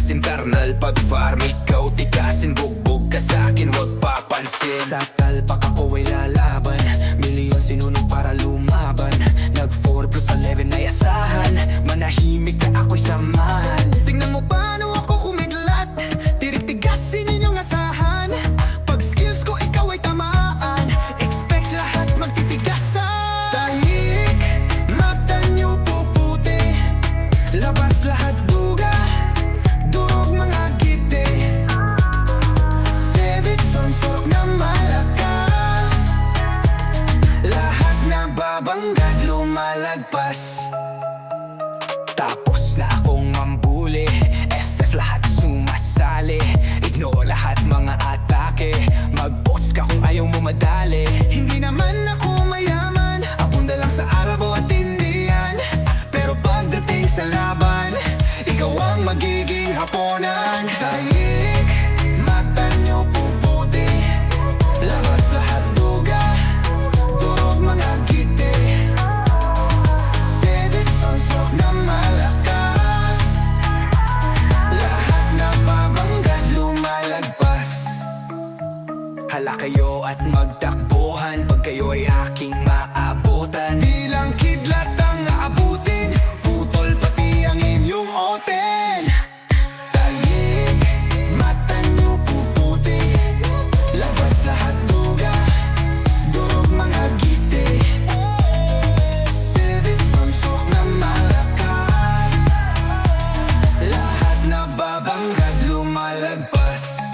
tikasin karnal. Pag farm ikaw tikasin, bugbog ka sa'kin, huwag papansin. Sa talpak ako ay lalaban, milyon sinunog para lumaban. Nag 4 plus 11 ay asahan, manahimik ka ako'y samahan. Tingnan mo paano ako kumidlat, tirik-tigasin inyong asahan. Pag skills ko ikaw ay tamaan, expect lahat magtitigasan. Tahimik, mata nyo puputi, labas lahat duga, durog mga giti. Sebit sonsok na malakas, lahat na babanggad lumalagpas. Tapos na akong mambuli, FF lahat sumasali. Ignore lahat mga atake, mag-bots ka kung ayaw mo madali. Hindi naman ako mayaman, abunda lang sa Arabo at Indian. Pero pagdating sa laban, ikaw ang magiging hapunan. Tahimik, mata nyo puputi, labas lahat duga, durog mga giti. Sebit sonsok na malakas, lahat na babanggad lumalagpas. Hala kayo at magtakbuhan, pag kayo ay aking maabutan. Di lang kidlat ang aabutin, putol pati ang inyong oten. Tahimik, mata nyo puputi, labas lahat duga, durog mga giti. Sebit sonsok na malakas, lahat na babanggad lumalagpas.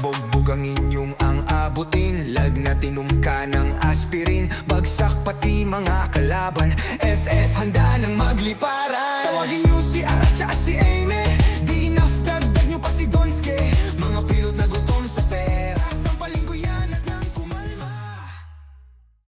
Bugbog ang inyong ang abutin, lagnatin ka ng aspirin. Bagsak pati mga kalaban, FF handa ng magliparan. Tawagin